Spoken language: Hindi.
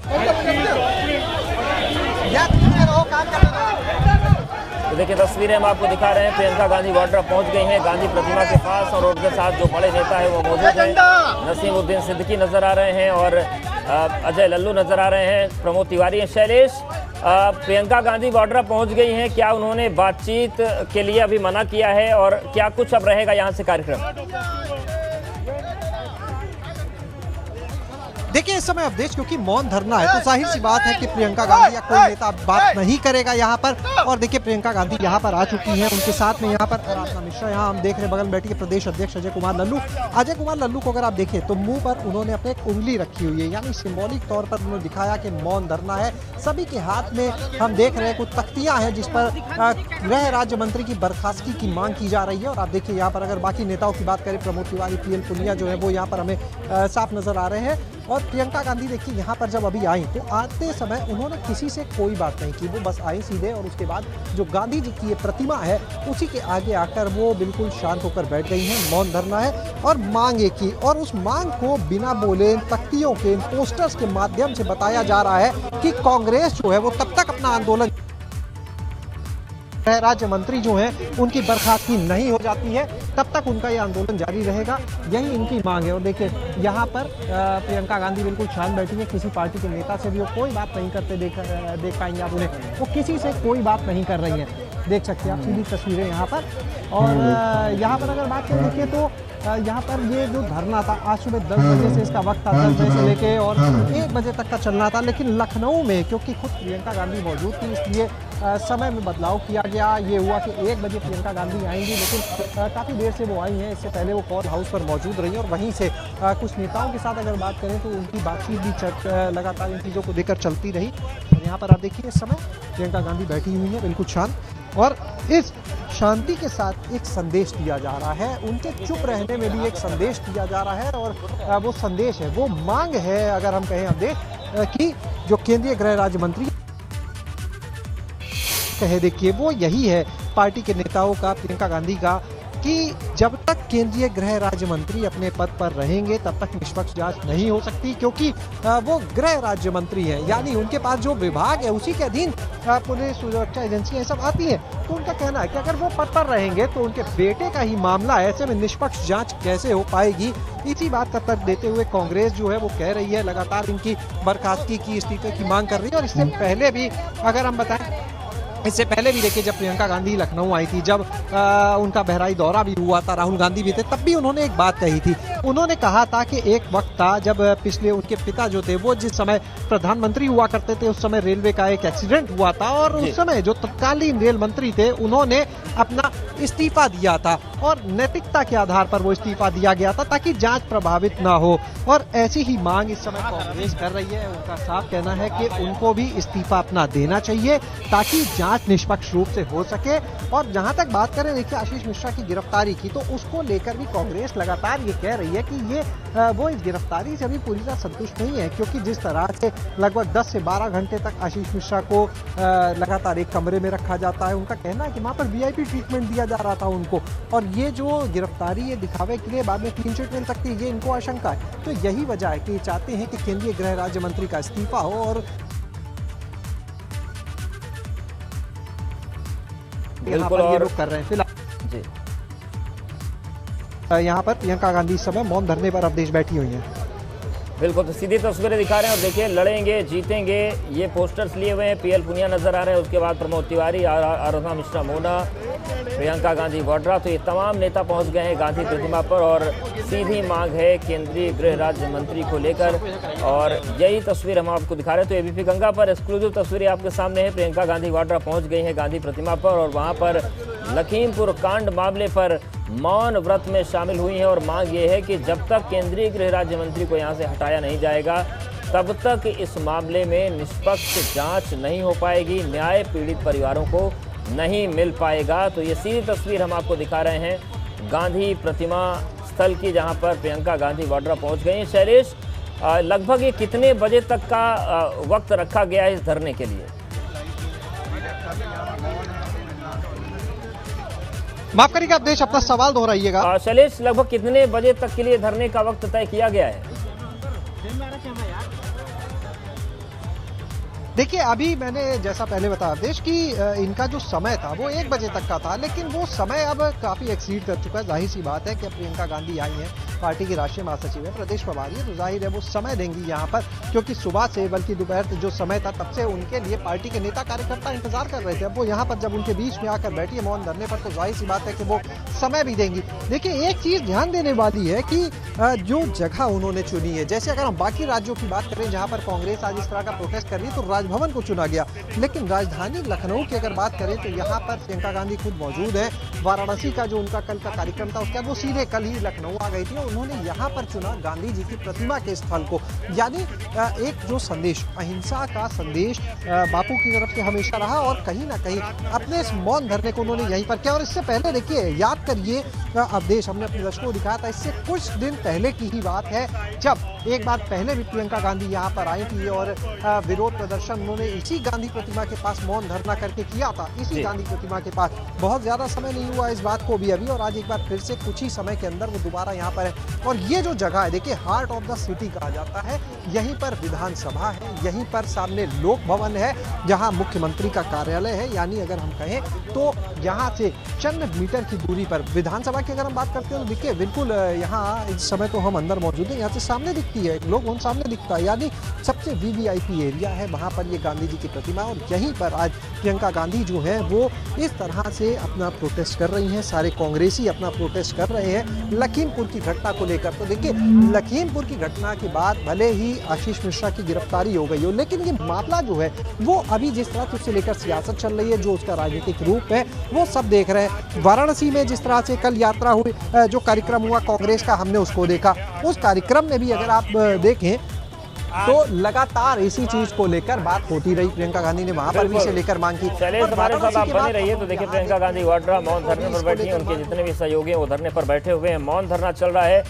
तो देखिए तस्वीरें हम आपको दिखा रहे हैं। प्रियंका गांधी वाड्रा पहुंच गई हैं गांधी प्रतिमा के पास और उनके साथ जो बड़े नेता है वो मौजूद हैं। नसीमुद्दीन सिद्दीकी नजर आ रहे हैं और अजय लल्लू नजर आ रहे हैं, प्रमोद तिवारी हैं। शैलेश, प्रियंका गांधी वाड्रा पहुंच गई हैं, क्या उन्होंने बातचीत के लिए अभी मना किया है और क्या कुछ अब रहेगा यहाँ से कार्यक्रम? देखिए इस समय अवधेश क्योंकि मौन धरना है तो जाहिर सी बात है कि प्रियंका गांधी या कोई नेता बात नहीं करेगा यहाँ पर। और देखिए प्रियंका गांधी यहाँ पर आ चुकी हैं, उनके साथ में यहाँ पर आराधना मिश्रा, यहाँ हम देख रहे हैं बगल में बैठी है प्रदेश अध्यक्ष अजय कुमार लल्लू। अजय कुमार लल्लू को अगर आप देखें तो मुंह पर उन्होंने अपने एक उंगली रखी हुई है, यानी सिंबॉलिक तौर पर उन्होंने दिखाया कि मौन धरना है। सभी के हाथ में हम देख रहे हैं कुछ तख्तियां हैं जिस पर गृह राज्य मंत्री की बर्खास्तगी की मांग की जा रही है। और आप देखिए यहाँ पर अगर बाकी नेताओं की बात करें, प्रमोद तिवारी, पीएल पुनिया जो है वो यहाँ पर हमें साफ नजर आ रहे हैं। और प्रियंका गांधी देखिए यहाँ पर जब अभी आई तो आते समय उन्होंने किसी से कोई बात नहीं की, वो बस आई सीधे और उसके बाद जो गांधी जी की ये प्रतिमा है उसी के आगे आकर वो बिल्कुल शांत होकर बैठ गई हैं। मौन धरना है और मांग एक की, और उस मांग को बिना बोले तख्तियों के पोस्टर्स के माध्यम से बताया जा रहा है कि कांग्रेस जो है वो तब तक अपना आंदोलन, राज्य मंत्री जो हैं उनकी बर्खास्तगी नहीं हो जाती है तब तक उनका ये आंदोलन जारी रहेगा, यही इनकी मांग है। और देखिए यहाँ पर प्रियंका गांधी बिल्कुल शांत बैठी है, किसी पार्टी के नेता से भी वो कोई बात नहीं करते देख पाएंगे आप उन्हें, वो किसी से कोई बात नहीं कर रही हैं, देख सकते हैं आप सीधी तस्वीरें यहाँ पर। और यहाँ पर अगर बात करें देखिए तो यहाँ पर ये जो धरना था आज सुबह 10 बजे से इसका वक्त था, 10 बजे से लेके और 1 बजे तक का चलना था। लेकिन लखनऊ में क्योंकि खुद प्रियंका गांधी मौजूद थी इसलिए समय में बदलाव किया गया। ये हुआ कि 1 बजे प्रियंका गांधी आएंगी, लेकिन काफ़ी देर से वो आई हैं, इससे पहले वो कॉल हाउस पर मौजूद रही और वहीं से कुछ नेताओं के साथ अगर बात करें तो उनकी बातचीत भी लगातार इन चीज़ों को लेकर चलती रही। और यहाँ पर आप देखिए इस समय प्रियंका गांधी बैठी हुई है बिल्कुल शांत, और इस शांति के साथ एक संदेश दिया जा रहा है, उनके चुप रहने में भी एक संदेश दिया जा रहा है। और वो संदेश है, वो मांग है अगर हम कहें अवधेश कि जो केंद्रीय गृह राज्य मंत्री कहे, देखिए वो यही है पार्टी के नेताओं का, प्रियंका गांधी का, कि जब तक केंद्रीय गृह राज्य मंत्री अपने पद पर रहेंगे तब तक निष्पक्ष जांच नहीं हो सकती, क्योंकि वो गृह राज्य मंत्री हैं, यानी उनके पास जो विभाग है उसी के अधीन पुलिस, सुरक्षा एजेंसियां सब आती हैं। तो उनका कहना है कि अगर वो पद पर रहेंगे तो उनके बेटे का ही मामला है, ऐसे में निष्पक्ष जांच कैसे हो पाएगी। इसी बात का तर्क देते हुए कांग्रेस जो है वो कह रही है, लगातार इनकी बर्खास्तगी की, इस्तीफे की मांग कर रही है। और इससे पहले भी अगर हम बताएं, इससे पहले भी देखिए जब प्रियंका गांधी लखनऊ आई थी, जब उनका बहराइच दौरा भी हुआ था, राहुल गांधी भी थे, तब भी उन्होंने एक बात कही थी। उन्होंने कहा था कि एक वक्त था जब पिछले उनके पिता जो थे वो जिस समय प्रधानमंत्री हुआ करते थे उस समय रेलवे का एक एक्सीडेंट हुआ था और उस समय जो तत्कालीन रेल मंत्री थे उन्होंने अपना इस्तीफा दिया था और नैतिकता के आधार पर वो इस्तीफा दिया गया था ताकि जांच प्रभावित ना हो। और ऐसी ही मांग इस समय कांग्रेस कर रही है। उनका साफ कहना है कि उनको भी इस्तीफा अपना देना चाहिए ताकि जांच निष्पक्ष रूप से हो सके। और जहां तक बात करें देखिए आशीष मिश्रा की गिरफ्तारी की, तो उसको लेकर भी कांग्रेस लगातार ये कह रही है कि ये वो इस गिरफ्तारी से अभी पूरी तरह संतुष्ट नहीं है, क्योंकि जिस तरह से लगभग 10 से 12 घंटे तक आशीष मिश्रा को लगातार एक कमरे में रखा जाता है, उनका कहना है कि वहां पर वीआईपी ट्रीटमेंट दिया जा रहा था उनको, और ये जो गिरफ्तारी ये दिखावे के लिए बाद में क्लीन चिट मिल सकती है, ये इनको आशंका है। तो यही वजह है कि चाहते हैं कि केंद्रीय गृह राज्य मंत्री का इस्तीफा हो। और बिल्कुल और कर रहे हैं फिलहाल जी यहाँ पर प्रियंका गांधी इस समय मौन धरने पर अवधेश बैठी हुई हैं। बिल्कुल, तो सीधी तस्वीरें दिखा रहे हैं और देखिए लड़ेंगे जीतेंगे ये पोस्टर्स लिए हुए हैं। पीएल पुनिया नजर आ रहे हैं, उसके बाद प्रमोद तिवारी, आराधना मिश्रा मोना, प्रियंका गांधी वाड्रा, तो ये तमाम नेता पहुंच गए हैं गांधी प्रतिमा पर और सीधी मांग है केंद्रीय गृह राज्य मंत्री को लेकर। और यही तस्वीर हम आपको दिखा रहे हैं। तो एबीपी गंगा पर एक्सक्लूसिव तस्वीरें आपके सामने है। प्रियंका गांधी वाड्रा पहुंच गई हैं गांधी प्रतिमा पर और वहां पर लखीमपुर कांड मामले पर मौन व्रत में शामिल हुई हैं और मांग ये है कि जब तक केंद्रीय गृह राज्य मंत्री को यहां से हटाया नहीं जाएगा तब तक इस मामले में निष्पक्ष जांच नहीं हो पाएगी, न्याय पीड़ित परिवारों को नहीं मिल पाएगा। तो ये सीधी तस्वीर हम आपको दिखा रहे हैं गांधी प्रतिमा स्थल की, जहां पर प्रियंका गांधी वाड्रा पहुंच गई हैं। शैलेश, लगभग ये कितने बजे तक का वक्त रखा गया है इस धरने के लिए? माफ करिएगा अवधेश, अपना सवाल दोहराइएगा। शैलेश, लगभग कितने बजे तक के लिए धरने का वक्त तय किया गया है? देखिए, अभी मैंने जैसा पहले बताया देश कि इनका जो समय था वो 1 बजे तक का था, लेकिन वो समय अब काफ़ी एक्सीड कर चुका है। ज़ाहिर सी बात है कि अब प्रियंका गांधी आई हैं, पार्टी की राष्ट्रीय महासचिव है, प्रदेश प्रभारी है, तो जाहिर है वो समय देंगी यहाँ पर, क्योंकि सुबह से बल्कि दोपहर जो समय था तब से उनके लिए पार्टी के नेता कार्यकर्ता इंतजार कर रहे थे। अब वो यहाँ पर जब उनके बीच में आकर बैठी है मौन धरने पर, तो जाहिर सी बात है कि वो समय भी देंगी। देखिए, एक चीज़ ध्यान देने वाली है कि जो जगह उन्होंने चुनी है, जैसे अगर हम बाकी राज्यों की बात करें जहाँ पर कांग्रेस आज इस तरह का प्रोटेस्ट कर रही है, तो राजभवन को चुना गया, लेकिन राजधानी लखनऊ की अगर बात करें तो यहाँ पर प्रियंका गांधी खुद मौजूद है। वाराणसी का जो उनका कल का कार्यक्रम था उसके बाद वो सीधे कल ही लखनऊ आ गई थी और उन्होंने यहाँ पर चुना गांधी जी की प्रतिमा के स्थल को। यानी एक जो संदेश, अहिंसा का संदेश बापू की तरफ से हमेशा रहा और कहीं ना कहीं अपने इस मौन धरने को उन्होंने यहीं पर किया। और इससे पहले देखिए, याद करिए, अवधेश हमने अपने दर्शकों को दिखाया था, इससे कुछ दिन पहले की ही बात है जब एक बार पहले भी प्रियंका गांधी यहाँ पर आई थी और विरोध प्रदर्शन उन्होंने इसी गांधी प्रतिमा के पास मौन धरना करके किया था, इसी गांधी प्रतिमा के पास। बहुत ज्यादा समय नहीं हुआ इस बात को भी अभी, और आज एक बार फिर से कुछ ही समय के अंदर वो दोबारा यहाँ पर है। और ये जो जगह है, देखिए, हार्ट ऑफ द सिटी कहा जाता है, यहीं पर विधानसभा है, यहीं पर सामने लोक भवन है, जहाँ मुख्यमंत्री का कार्यालय है। यानी अगर हम कहें तो यहाँ से चंद मीटर की दूरी पर विधानसभा की अगर हम बात करते हैं तो देखिए, बिल्कुल यहाँ इस समय तो हम अंदर मौजूद हैं, यहाँ से सामने दिखती है, लोक भवन सामने दिखता है, यानी सबसे वीवीआईपी एरिया है, वहाँ पर ये गांधी जी की प्रतिमा। और यहीं पर आज प्रियंका गांधी जो है वो इस तरह से अपना प्रोटेस्ट कर रही हैं, सारे कांग्रेसी अपना प्रोटेस्ट कर रहे हैं लखीमपुर की घटना को लेकर। तो देखिए, लखीमपुर की घटना के बाद भले ही आशीष मिश्रा की गिरफ्तारी हो गई हो, लेकिन ये मामला जो है वो अभी जिस तरह से उसे लेकर सियासत चल रही है, जो उसका राजनीतिक रूप है, वो सब देख रहे हैं। वाराणसी में जिस तरह से कल यात्रा हुई, जो कार्यक्रम हुआ कांग्रेस का, हमने उसको देखा। उस कार्यक्रम में भी अगर आप देखें तो लगातार इसी चीज को लेकर बात होती रही। प्रियंका गांधी ने वहां पर भी इसे लेकर मांग की। चलिए, हमारे साथ आप बने रहिए। तो देखिए, प्रियंका गांधी वाड्रा मौन धरने पर बैठी हैं, उनके जितने भी सहयोगी हैं वो धरने पर बैठे हुए हैं, मौन धरना चल रहा है।